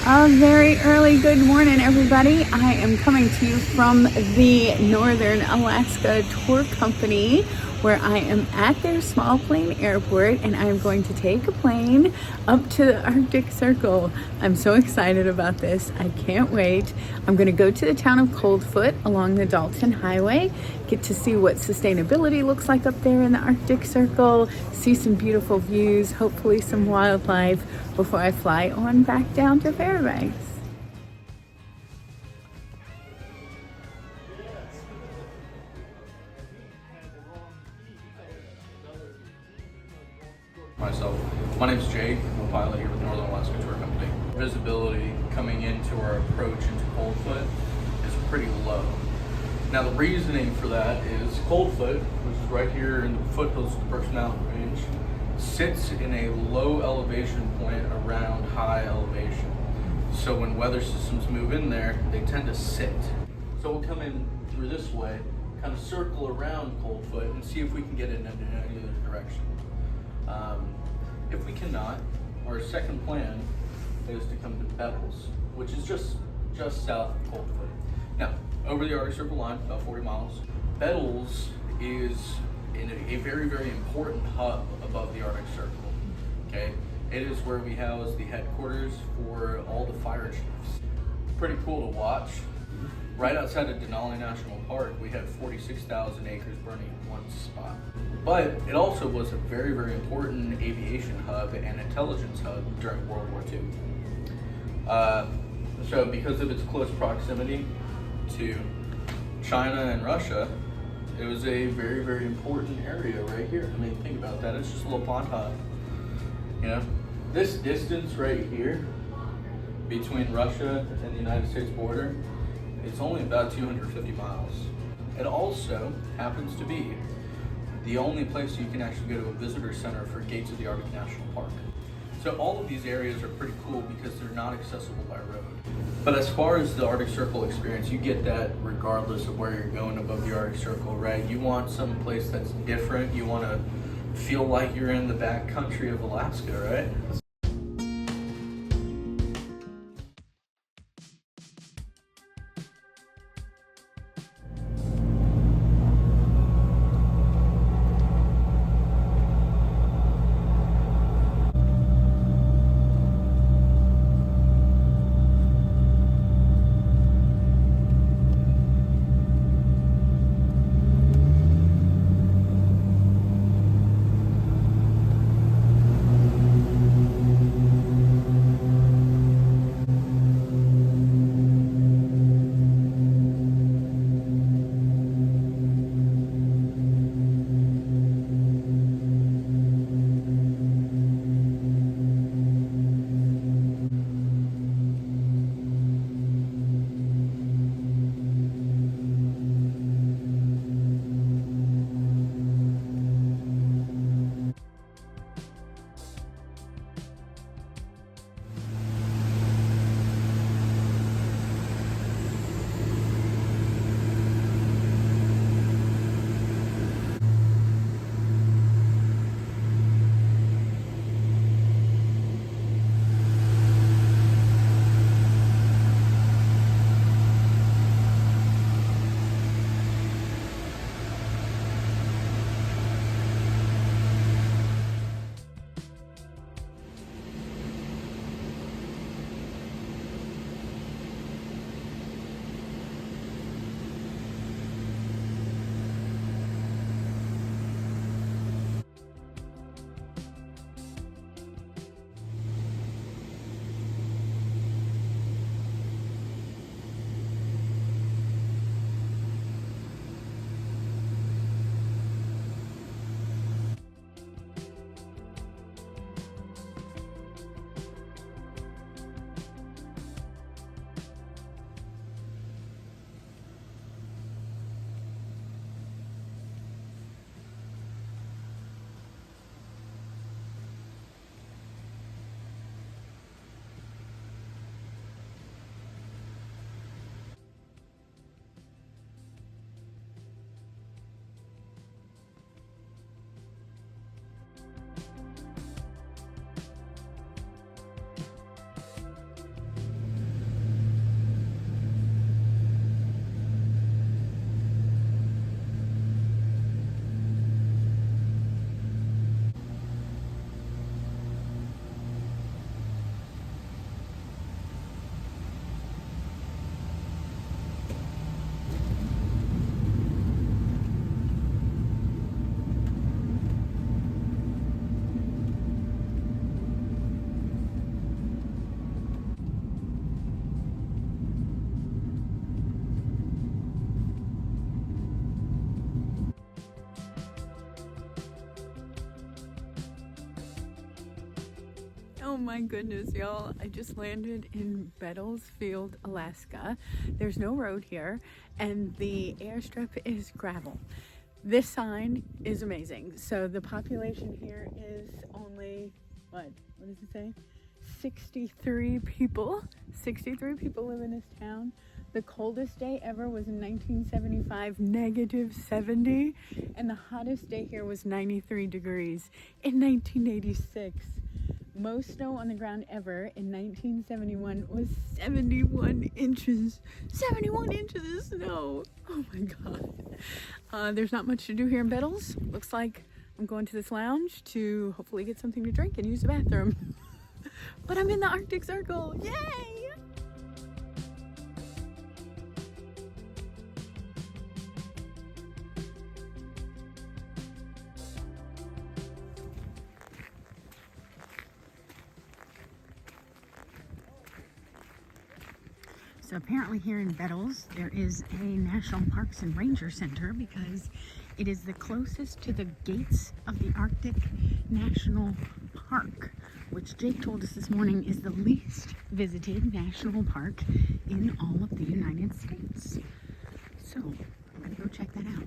A very early good morning, everybody. I am coming to you from the Northern Alaska Tour Company, where I am at their small plane airport, and I am going to take a plane up to the Arctic Circle. I'm so excited about this. I can't wait. I'm going to go to the town of Coldfoot along the Dalton Highway, get to see what sustainability looks like up there in the Arctic Circle, see some beautiful views, hopefully some wildlife, before I fly on back down to Fairbanks. My name's Jake. I'm a pilot here with Northern Alaska Tour Company. Visibility coming into our approach into Coldfoot is pretty low. Now the reasoning for that is Coldfoot, which is right here in the foothills of the Brooks Mountain Range, sits in a low elevation point around high elevation. So when weather systems move in there, they tend to sit. So we'll come in through this way, kind of circle around Coldfoot and see if we can get in any other direction. If we cannot, our second plan is to come to Bettles, which is just south of Coldfoot. Now, over the Arctic Circle line, about 40 miles, Bettles is in a very, very important hub above the Arctic Circle. Okay, it is where we house the headquarters for all the fire chiefs. Pretty cool to watch. Right outside of Denali National Park, we have 46,000 acres burning in one spot. But it also was a very, very important aviation hub and intelligence hub during World War II. So because of its close proximity to China and Russia, it was a very, very important area right here. I mean, think about that. It's just a little pond hub. You know, this distance right here between Russia and the United States border, it's only about 250 miles. It also happens to be the only place you can actually go to a visitor center for Gates of the Arctic National Park. So all of these areas are pretty cool because they're not accessible by road. But as far as the Arctic Circle experience, you get that regardless of where you're going above the Arctic Circle, right? You want some place that's different. You want to feel like you're in the back country of Alaska, right? Oh my goodness, y'all. I just landed in Battlesfield, Alaska. There's no road here, and the airstrip is gravel. This sign is amazing. So the population here is only, what does it say? 63 people. 63 people live in this town. The coldest day ever was in 1975, -70, and the hottest day here was 93 degrees in 1986. Most snow on the ground ever in 1971 was 71 inches. 71 inches of snow. Oh my God. There's not much to do here in Bettles. Looks like I'm going to this lounge to hopefully get something to drink and use the bathroom. But I'm in the Arctic Circle. Yay! So apparently here in Bettles, there is a National Parks and Ranger Center because it is the closest to the gates of the Arctic National Park, which Jake told us this morning is the least visited national park in all of the United States. So I'm gonna go check that out.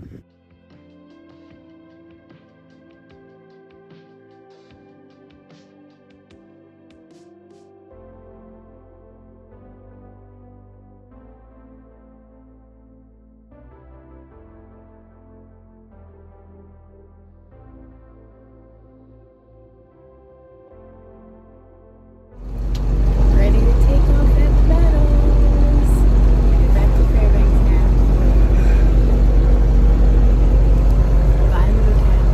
Ready to take off at Battles. Get back to Fairbanks now. Bye, little town.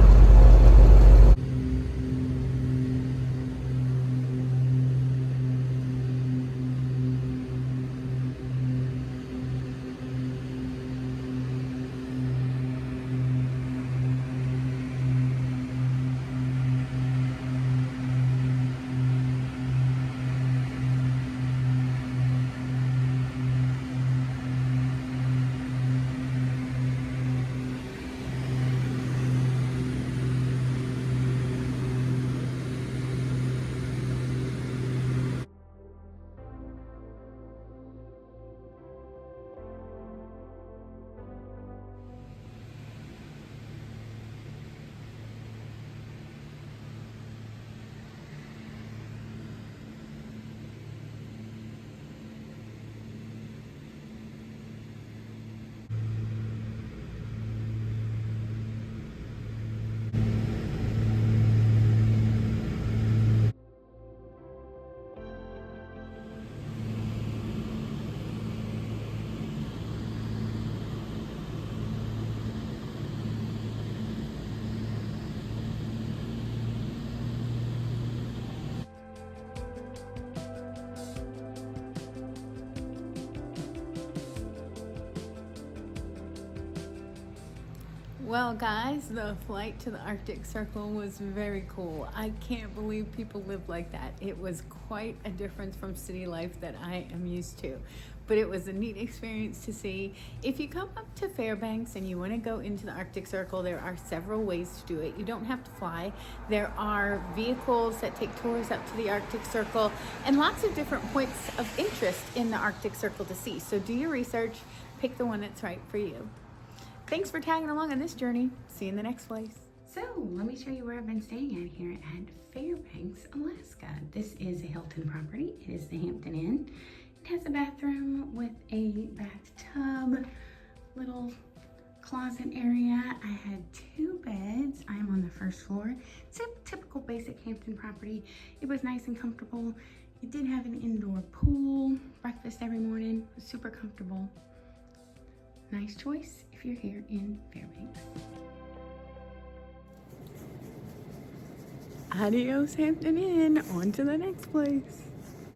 Well, guys, the flight to the Arctic Circle was very cool. I can't believe people live like that. It was quite a difference from city life that I am used to. But it was a neat experience to see. If you come up to Fairbanks and you want to go into the Arctic Circle, there are several ways to do it. You don't have to fly. There are vehicles that take tours up to the Arctic Circle and lots of different points of interest in the Arctic Circle to see. So do your research, pick the one that's right for you. Thanks for tagging along on this journey. See you in the next place. So let me show you where I've been staying at here at Fairbanks, Alaska. This is a Hilton property. It is the Hampton Inn. It has a bathroom with a bathtub, little closet area. I had 2 beds. I am on the first floor. It's a typical basic Hampton property. It was nice and comfortable. It did have an indoor pool, breakfast every morning. It was super comfortable. Nice choice if you're here in Fairbanks. Adios, Hampton Inn. On to the next place.